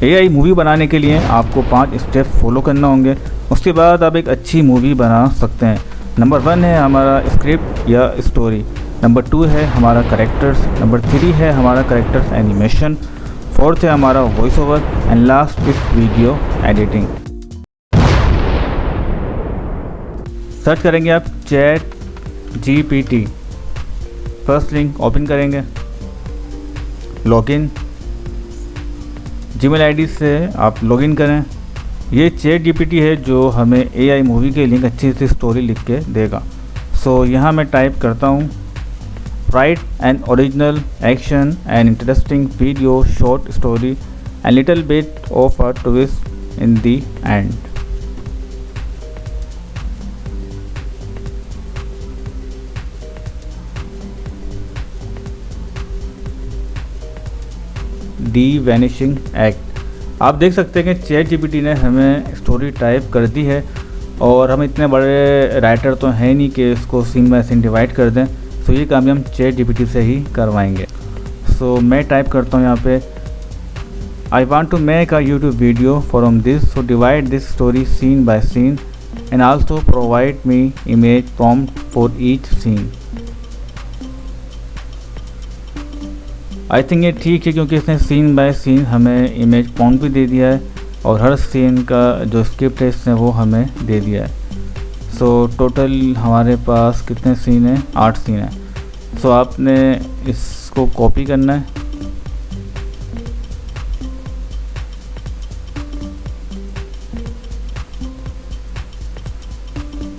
AI movie बनाने के लिए आपको 5 स्टेप फॉलो करना होंगे, उसके बाद आप एक अच्छी मूवी बना सकते हैं। नंबर 1 है हमारा स्क्रिप्ट या स्टोरी, नंबर 2 है हमारा करेक्टर्स, नंबर 3 है हमारा करेक्टर्स एनिमेशन, 4th है हमारा voice over and last is video editing. Search करेंगे आप ChatGPT, फर्स्ट लिंक ओपन करेंगे, लॉगिन, जीमेल आईडी से आप लॉगिन करें। ये ChatGPT है जो हमें एआई मूवी के लिए अच्छी सी स्टोरी लिख के देगा। सो यहाँ मैं टाइप करता हूँ, right an original action and interesting video short story and little bit of a twist in the end. The vanishing act. आप देख सकते हैं कि ChatGPT ने हमें स्टोरी टाइप कर दी है और हम इतने बड़े राइटर तो हैं नहीं कि इसको सीन बाय सीन डिवाइड कर दें। सो ये काम हम ChatGPT से ही करवाएंगे। सो मैं टाइप करता हूँ यहाँ पे, I want to make a YouTube video from this, so divide this story scene by scene and also provide me image prompt for each scene. I think ये ठीक है क्योंकि इसने सीन बाय सीन हमें इमेज प्रॉम्प्ट भी दे दिया है और हर सीन का जो स्क्रिप्ट है इसने वो हमें दे दिया है। सो टोटल हमारे पास कितने सीन हैं? 8 सीन हैं। सो आपने इसको कॉपी करना है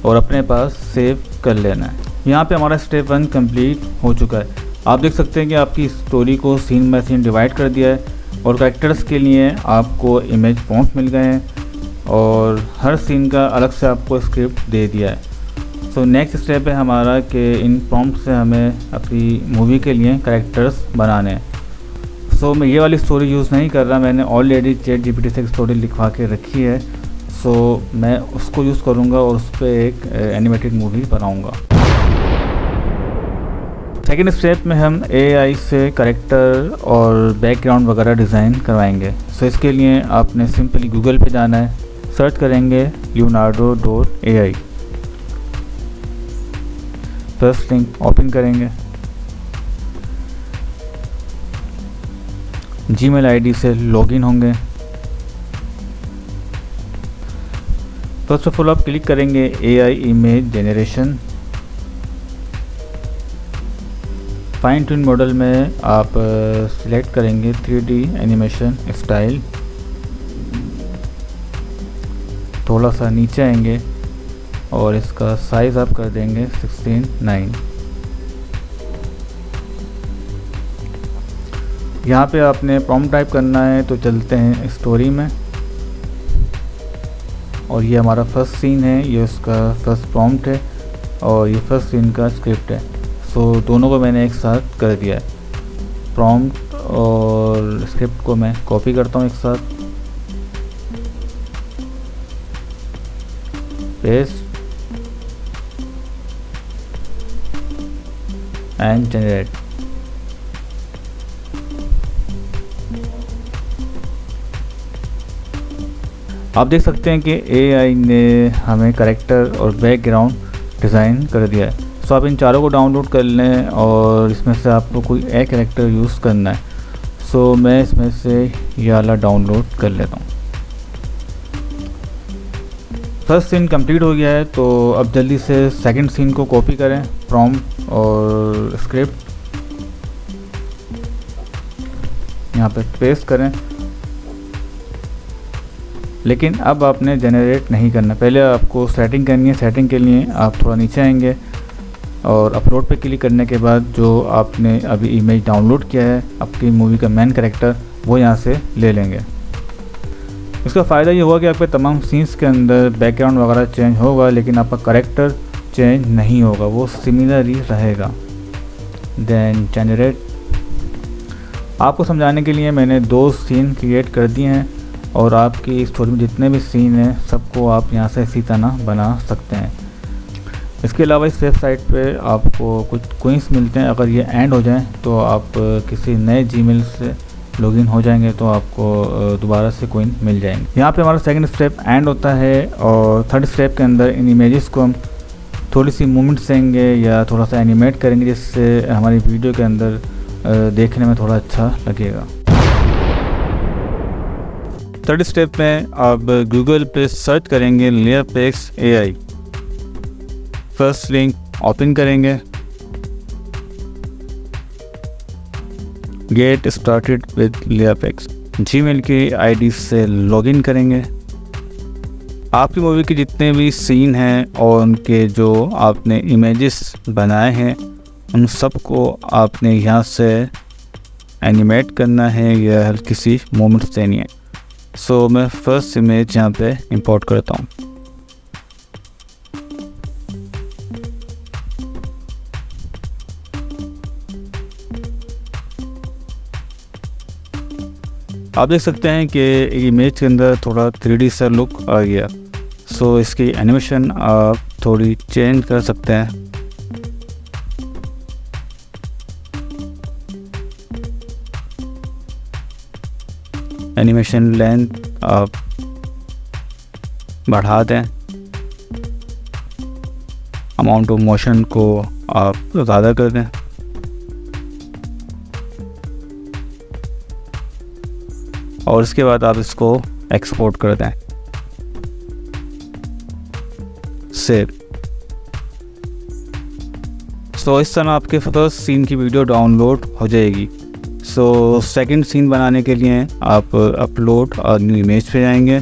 और अपने पास सेव कर लेना है। यहाँ पे हमारा स्टेप 1 कंप्लीट हो चुका है। आप देख सकते हैं कि आपकी स्टोरी को सीन बाय सीन डिवाइड कर दिया है और कैरेक्टर्स के लिए आपको इमेज प्रॉम्प्ट मिल गए हैं और हर सीन का अलग से आपको स्क्रिप्ट दे दिया है। सो नेक्स्ट स्टेप है हमारा कि इन प्रॉम्प्ट से हमें अपनी मूवी के लिए कैरेक्टर्स बनाने हैं। सो मैं ये वाली स्टोरी यूज़ नहीं कर रहा, मैंने ऑलरेडी ChatGPT से एक स्टोरी लिखवा के रखी है। सो मैं उसको यूज़ करूँगा और उस पर एक एनिमेटेड मूवी बनाऊँगा। सेकेंड स्टेप में हम AI से कैरेक्टर और बैकग्राउंड वगैरह डिज़ाइन करवाएंगे। सो इसके लिए आपने सिंपली गूगल पे जाना है, सर्च करेंगे leonardo.ai, फर्स्ट लिंक ओपन करेंगे, जीमेल आईडी से लॉगिन होंगे। फर्स्ट ऑफ ऑल आप क्लिक करेंगे AI image generation, fine tune model में आप सिलेक्ट करेंगे 3D एनिमेशन स्टाइल, थोड़ा सा नीचे आएंगे और इसका साइज़ आप कर देंगे 16:9। यहाँ पे आपने प्रॉम्प्ट टाइप करना है, तो चलते हैं स्टोरी में और ये हमारा फर्स्ट सीन है, ये उसका फर्स्ट प्रॉम्प्ट है और ये फर्स्ट सीन का स्क्रिप्ट है। सो दोनों को मैंने एक साथ कर दिया है। प्रॉम्प्ट और स्क्रिप्ट को मैं कॉपी करता हूँ एक साथ, पेस्ट एंड जनरेट। आप देख सकते हैं कि AI ने हमें कैरेक्टर और बैकग्राउंड डिज़ाइन कर दिया है। सो आप इन चारों को डाउनलोड कर लें और इसमें से आपको कोई एक कैरेक्टर यूज़ करना है। सो मैं इसमें से ये वाला डाउनलोड कर लेता हूँ। फर्स्ट सीन कंप्लीट हो गया है, तो अब जल्दी से सेकंड सीन को कॉपी करें, प्रॉम्प्ट और स्क्रिप्ट यहाँ पे पेस्ट करें। लेकिन अब आपने जनरेट नहीं करना, पहले आपको सेटिंग करनी है। सेटिंग के लिए आप थोड़ा नीचे आएंगे और अपलोड पे क्लिक करने के बाद जो आपने अभी इमेज डाउनलोड किया है आपकी मूवी का मेन कैरेक्टर, वो यहाँ से ले लेंगे। इसका फ़ायदा ये हुआ कि आपके तमाम सीन्स के अंदर बैकग्राउंड वगैरह चेंज होगा, लेकिन आपका कैरेक्टर चेंज नहीं होगा, वो सिमिलर ही रहेगा। Then generate. आपको समझाने के लिए मैंने 2 सीन क्रिएट कर दिए हैं और आपकी स्टोरी में जितने भी सीन हैं सबको आप यहाँ से इसी तरह बना सकते हैं। इसके अलावा इस वेबसाइट पे आपको कुछ कोइंस मिलते हैं, अगर ये एंड हो जाएं तो आप किसी नए जीमेल से लॉगिन हो जाएंगे तो आपको दोबारा से कॉइन मिल जाएंगे। यहाँ पे हमारा सेकंड स्टेप एंड होता है और थर्ड स्टेप के अंदर इन इमेजेस को हम थोड़ी सी मूवमेंट्स देंगे या थोड़ा सा एनिमेट करेंगे, जिससे हमारी वीडियो के अंदर देखने में थोड़ा अच्छा लगेगा। थर्ड स्टेप में आप गूगल पे सर्च करेंगे लेयरपेक्स AI। फर्स्ट लिंक ओपन करेंगे, गेट स्टार्टेड विद लेयरपेक्स। जीमेल की आईडी से लॉगिन करेंगे। आपकी मूवी के जितने भी सीन हैं और उनके जो आपने इमेजेस बनाए हैं उन सबको आपने यहाँ से एनिमेट करना है या हल्की सी मोमेंट्स देनी है। सो मैं फर्स्ट इमेज यहाँ पे इंपोर्ट करता हूँ। आप देख सकते हैं कि इमेज के अंदर थोड़ा 3D सा लुक आ गया। सो इसकी एनिमेशन आप थोड़ी चेंज कर सकते हैं। एनिमेशन लेंथ आप बढ़ा दें। अमाउंट ऑफ मोशन को आप ज़्यादा कर दें। और इसके बाद आप इसको एक्सपोर्ट कर दें। सेव। सो इस तरह आपके फर्स्ट सीन की वीडियो डाउनलोड हो जाएगी। सो सेकंड सीन बनाने के लिए आप अपलोड और न्यू इमेज पे जाएंगे,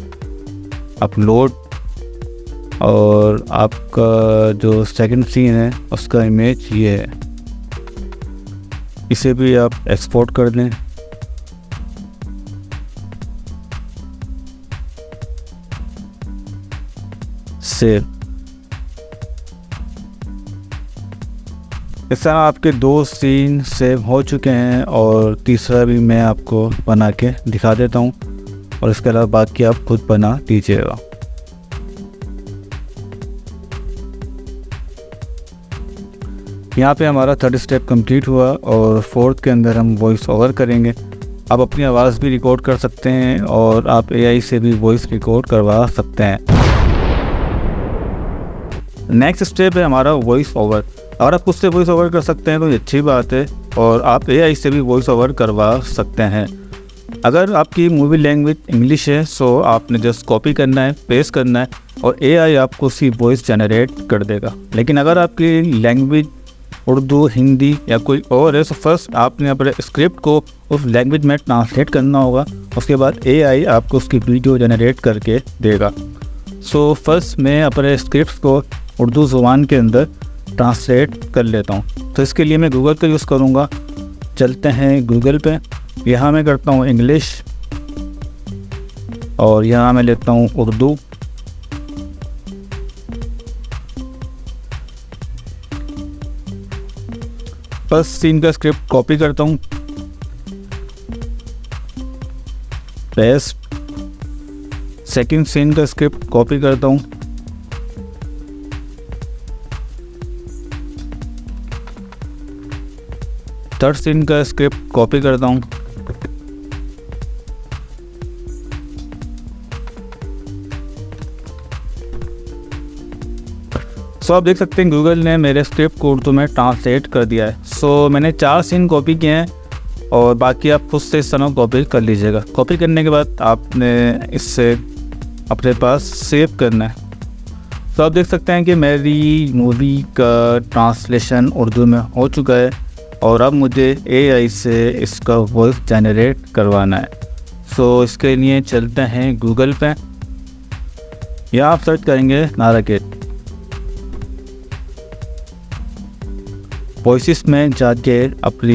अपलोड, और आपका जो सेकंड सीन है उसका इमेज ये है। इसे भी आप एक्सपोर्ट कर दें। सेव। इस तरह आपके 2 सीन सेव हो चुके हैं और तीसरा भी मैं आपको बना के दिखा देता हूँ, और इसके अलावा बाकी आप खुद बना दीजिएगा। यहाँ पे हमारा थर्ड स्टेप कंप्लीट हुआ और फोर्थ के अंदर हम वॉइस ओवर करेंगे। आप अपनी आवाज़ भी रिकॉर्ड कर सकते हैं और आप AI से भी वॉइस रिकॉर्ड करवा सकते हैं। नेक्स्ट स्टेप है हमारा वॉइस ओवर। अगर आप खुद से वॉइस ओवर कर सकते हैं तो ये अच्छी बात है, और आप AI से भी वॉइस ओवर करवा सकते हैं। अगर आपकी मूवी लैंग्वेज इंग्लिश है सो आपने जस्ट कॉपी करना है, पेस्ट करना है, और AI आपको उसकी वॉइस जनरेट कर देगा। लेकिन अगर आपकी लैंग्वेज उर्दू, हिंदी या कोई और है, तो फर्स्ट आपने अपने स्क्रिप्ट को उस लैंग्वेज में ट्रांसलेट करना होगा। उसके बाद AI आपको उसकी वीडियो जनरेट करके देगा। सो फर्स्ट मैं अपने स्क्रिप्ट को उर्दू ज़ुबान के अंदर ट्रांसलेट कर लेता हूँ। तो इसके लिए मैं गूगल का यूज़ करूँगा। चलते हैं गूगल पे। यहाँ मैं करता हूँ इंग्लिश और यहाँ मैं लेता हूँ उर्दू। फर्स्ट सीन का स्क्रिप्ट कॉपी करता हूँ, पेस्ट। सेकंड सीन का स्क्रिप्ट कॉपी करता हूँ, थर्ड सीन का स्क्रिप्ट कॉपी करता हूँ, सो आप देख सकते हैं गूगल ने मेरे स्क्रिप्ट को उर्दू में ट्रांसलेट कर दिया है। सो मैंने 4 सीन कॉपी किए हैं और बाकी आप खुद से इस तरह कॉपी कर लीजिएगा। कॉपी करने के बाद आपने इससे अपने पास सेव करना है। तो आप देख सकते हैं कि मेरी मूवी का ट्रांसलेशन उर्दू में हो चुका है और अब मुझे AI से इसका वॉइस जनरेट करवाना है। सो इसके लिए चलते हैं गूगल पे। यहाँ आप सर्च करेंगे नाराकेट। वॉइस में जाके अपनी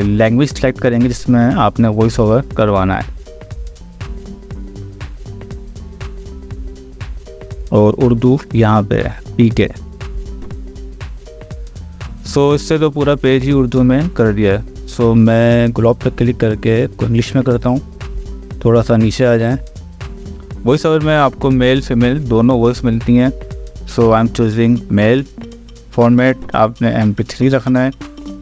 लैंग्वेज सेलेक्ट करेंगे जिसमें आपने वॉइस ओवर करवाना है, और उर्दू यहाँ पे है PK। सो इससे तो पूरा पेज ही उर्दू में कर दिया है। सो मैं ग्लोब पर क्लिक करके इंग्लिश में करता हूँ, थोड़ा सा नीचे आ जाएं। वॉइस ओवर में आपको मेल फीमेल दोनों वॉइस मिलती हैं। So I am choosing male. Format आपने MP3 रखना है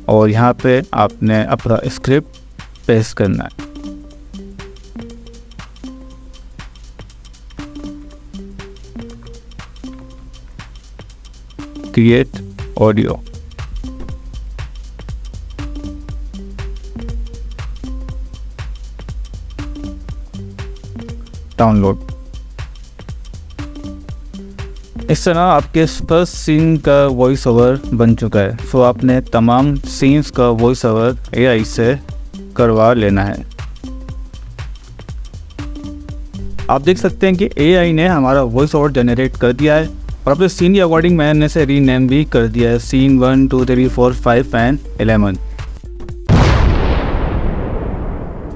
और यहाँ पे आपने अपना स्क्रिप्ट पेस्ट करना है। Create audio, download. इस तरह आपके फर्स्ट सीन का वॉइस ओवर बन चुका है। सो आपने तमाम सीन्स का वॉइस ओवर एआई से करवा लेना है। आप देख सकते हैं कि एआई ने हमारा वॉइस ओवर जनरेट कर दिया है और अपने सीन के अकॉर्डिंग मैंने इसे रीनेम भी कर दिया है, सीन 1, 2, 3, 4, 5 एंड 11।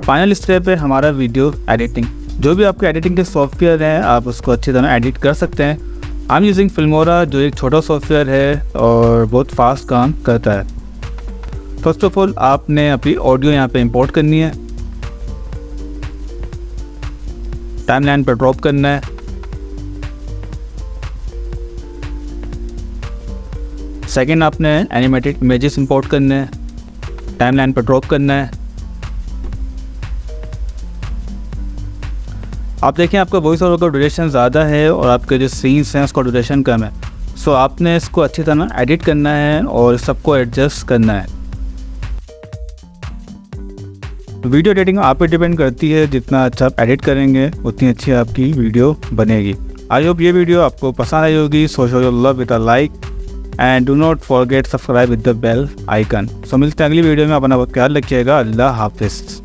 फाइनल स्टेप है हमारा वीडियो एडिटिंग। जो भी आपके एडिटिंग के सॉफ्टवेयर हैं आप उसको अच्छी तरह एडिट कर सकते हैं। आई एम यूजिंग फिल्मोरा, जो एक छोटा सॉफ्टवेयर है और बहुत फास्ट काम करता है। फर्स्ट ऑफ ऑल आपने अपनी ऑडियो यहाँ पे इंपोर्ट करनी है, टाइमलाइन पर ड्रॉप करना है। सेकेंड आपने एनिमेटेड इमेजेस इंपोर्ट करने हैं, टाइमलाइन पर ड्रॉप करना है। आप देखें आपका वॉइस ओवर का ड्यूरेशन ज़्यादा है और आपके जो सीन्स हैं उसका ड्यूरेशन कम है। सो आपने इसको अच्छी तरह एडिट करना है और सबको एडजस्ट करना है। वीडियो एडिटिंग आप पे डिपेंड करती है, जितना अच्छा आप एडिट करेंगे उतनी अच्छी आपकी वीडियो बनेगी। आई होप ये वीडियो आपको पसंद आई होगी। So show your love with a like and do not forget subscribe with the bell icon. So मिलते हैं अगली वीडियो में। अपना बहुत ख्याल रखिएगा। अल्लाह हाफिज़।